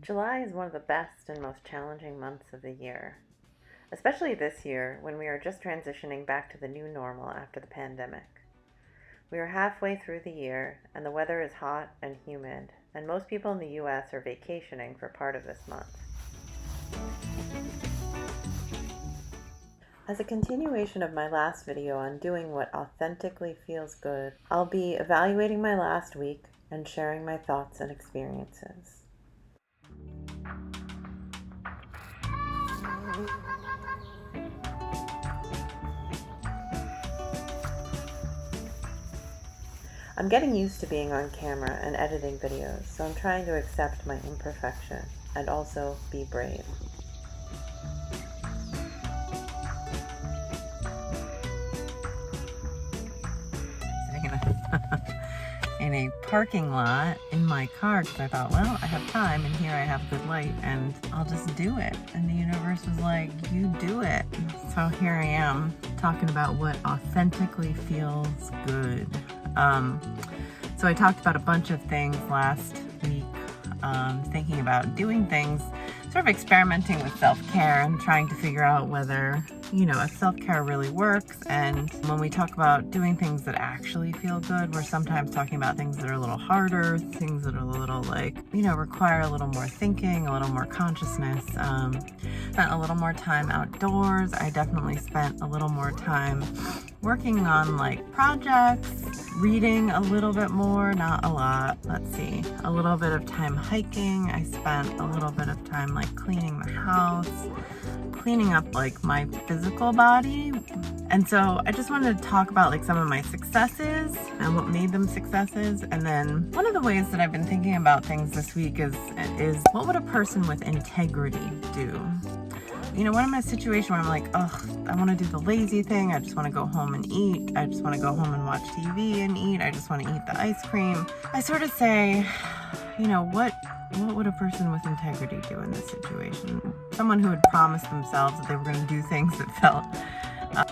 July is one of the best and most challenging months of the year, especially this year when we are just transitioning back to the new normal after the pandemic. We are halfway through the year, and the weather is hot and humid, and most people in the US are vacationing for part of this month. As a continuation of my last video on doing what authentically feels good, I'll be evaluating my last week and sharing my thoughts and experiences. I'm getting used to being on camera and editing videos, so I'm trying to accept my imperfection and also be brave. In a parking lot in my car because I thought, well, I have time and here I have good light and I'll just do it. And the universe was like, you do it. So here I am talking about what authentically feels good. So I talked about a bunch of things last week, thinking about doing things, sort of experimenting with self-care and trying to figure out whether, if self-care really works. And when we talk about doing things that actually feel good, we're sometimes talking about things that are a little harder, things that are a little require a little more thinking, a little more consciousness. Spent a little more time outdoors. I definitely spent a little more time working on projects, reading a little bit more, not a lot. Let's see, a little bit of time hiking. I spent a little bit of time cleaning the house, cleaning up my physical body. And so I just wanted to talk about some of my successes and what made them successes. And then one of the ways that I've been thinking about things this week is what would a person with integrity do? When I'm in a situation where I'm like, oh, I want to do the lazy thing. I just want to go home and eat. I just want to go home and watch TV and eat. I just want to eat the ice cream. I sort of say, what would a person with integrity do in this situation? Someone who had promised themselves that they were going to do things that felt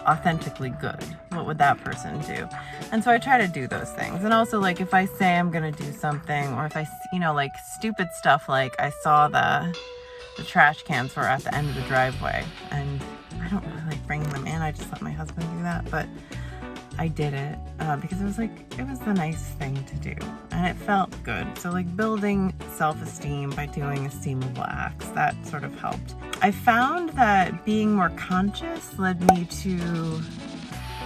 authentically good. What would that person do? And so I try to do those things. And also if I say I'm going to do something, or if I, stupid stuff, I saw the trash cans were at the end of the driveway and I don't really like bringing them in. I just let my husband do that, but I did it because it was the nice thing to do and it felt good. So building self-esteem by doing esteemable acts, that sort of helped. I found that being more conscious led me to,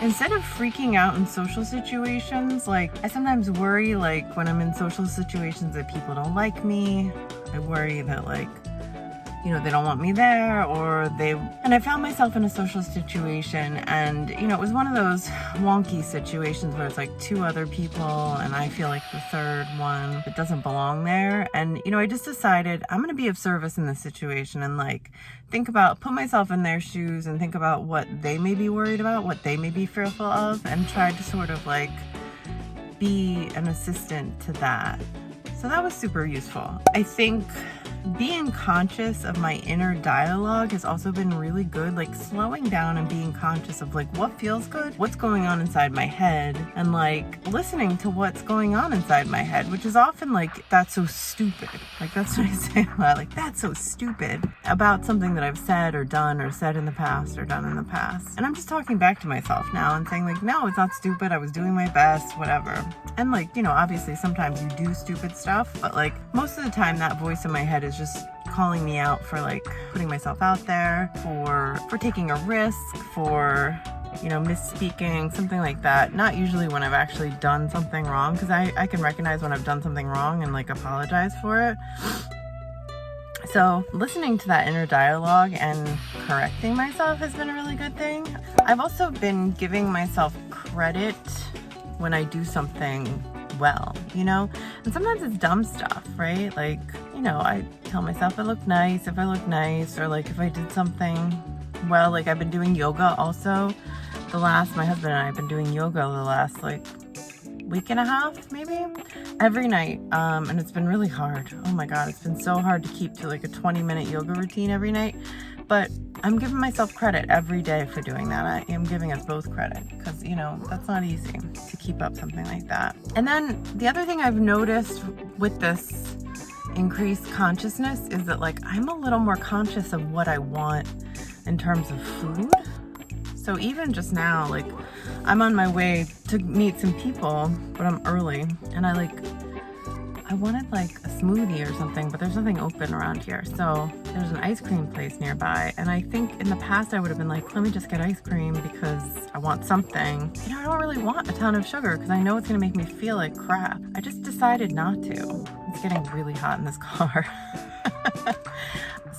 instead of freaking out in social situations, I sometimes worry when I'm in social situations that people don't like me. I worry that they don't want me there, and I found myself in a social situation and, it was one of those wonky situations where it's two other people and I feel like the third one that doesn't belong there. And, I just decided I'm going to be of service in this situation and put myself in their shoes and think about what they may be worried about, what they may be fearful of, and try to sort of be an assistant to that. So that was super useful. I think being conscious of my inner dialogue has also been really good, slowing down and being conscious of what feels good, what's going on inside my head, and listening to what's going on inside my head, which is often that's so stupid. That's what I say a lot, that's so stupid about something that I've said or done or said in the past or done in the past. And I'm just talking back to myself now and saying no, it's not stupid. I was doing my best, whatever. And obviously sometimes you do stupid stuff, but most of the time that voice in my head is just calling me out for putting myself out there, for taking a risk, for misspeaking, something like that. Not usually when I've actually done something wrong, because I can recognize when I've done something wrong and apologize for it. So listening to that inner dialogue and correcting myself has been a really good thing. I've also been giving myself credit when I do something well, and sometimes it's dumb stuff, right? I tell myself if I look nice, or if I did something well. I've been doing yoga also. My husband and I have been doing yoga the last week and a half, maybe, every night. And it's been really hard. Oh my God, it's been so hard to keep to a 20-minute yoga routine every night. But I'm giving myself credit every day for doing that. I am giving us both credit because, that's not easy to keep up something like that. And then the other thing I've noticed with this increased consciousness is that like I'm a little more conscious of what I want in terms of food. So even just now, like I'm on my way to meet some people, but I'm early, and I wanted like a smoothie or something, but there's nothing open around here. So there's an ice cream place nearby. And I think in the past I would have been like, let me just get ice cream because I want something. You know, I don't really want a ton of sugar because I know it's gonna make me feel like crap. I just decided not to. It's getting really hot in this car.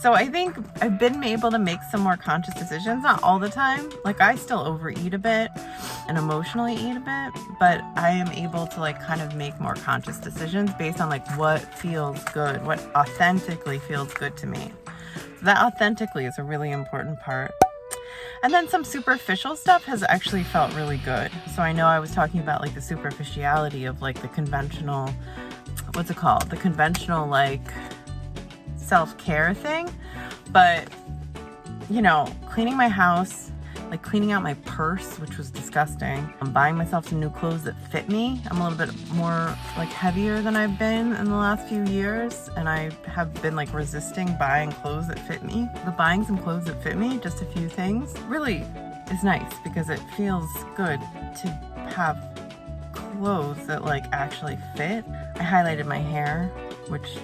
So I think I've been able to make some more conscious decisions, not all the time. Like I still overeat a bit and emotionally eat a bit, but I am able to like kind of make more conscious decisions based on like what feels good, what authentically feels good to me. So that authentically is a really important part. And then some superficial stuff has actually felt really good. So I know I was talking about like the superficiality of like the conventional, what's it called? The conventional like self-care thing, but you know, cleaning my house, like cleaning out my purse, which was disgusting. I'm buying myself some new clothes that fit me. I'm a little bit more like heavier than I've been in the last few years, and I have been like resisting buying clothes that fit me. But buying some clothes that fit me, just a few things, really is nice because it feels good to have clothes that like actually fit. I highlighted my hair, which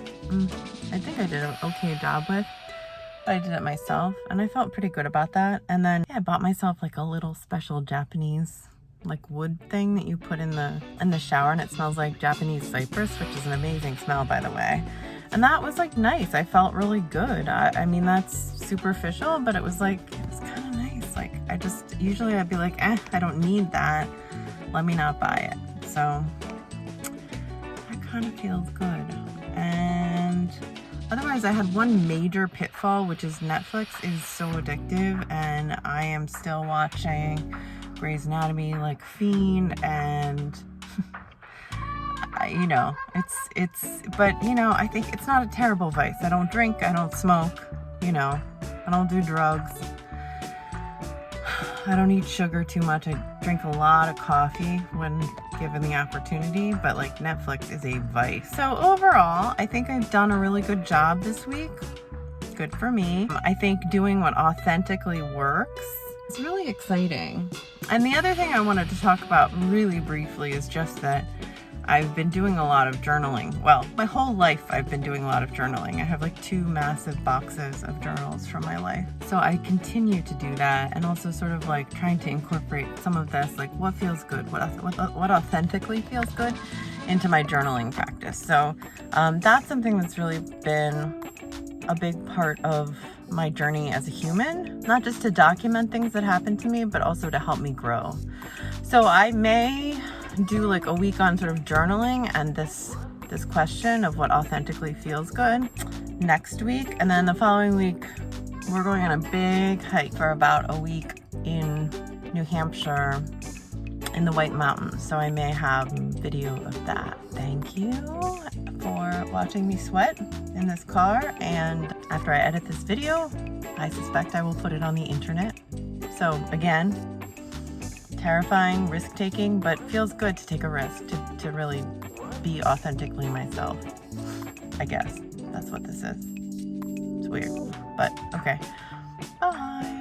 I think I did an okay job with, but I did it myself and I felt pretty good about that. And then yeah, I bought myself like a little special Japanese like wood thing that you put in the shower, and it smells like Japanese cypress, which is an amazing smell, by the way. And that was like nice. I felt really good. I mean, that's superficial, but it was kind of nice. Like I just, usually I'd be like, I don't need that. Let me not buy it. So that kind of feels good. And otherwise, I had one major pitfall, which is Netflix is so addictive, and I am still watching Grey's Anatomy like fiend, and you know, but you know, I think it's not a terrible vice. I don't drink, I don't smoke, you know, I don't do drugs. I don't eat sugar too much. I drink a lot of coffee when given the opportunity, but like Netflix is a vice. So overall, I think I've done a really good job this week. Good for me. I think doing what authentically works is really exciting. And the other thing I wanted to talk about really briefly is just that I've been doing a lot of journaling. Well, my whole life I've been doing a lot of journaling. I have like 2 massive boxes of journals from my life. So I continue to do that, and also sort of like trying to incorporate some of this, like what feels good, what authentically feels good into my journaling practice. So that's something that's really been a big part of my journey as a human, not just to document things that happen to me, but also to help me grow. So I may do like a week on sort of journaling and this question of what authentically feels good next week, and then the following week we're going on a big hike for about a week in New Hampshire in the White Mountains, so I may have video of that. Thank you for watching me sweat in this car, and after I edit this video, I suspect I will put it on the internet. So again, terrifying, risk-taking, but feels good to take a risk, to really be authentically myself. I guess that's what this is. It's weird, but okay. Bye.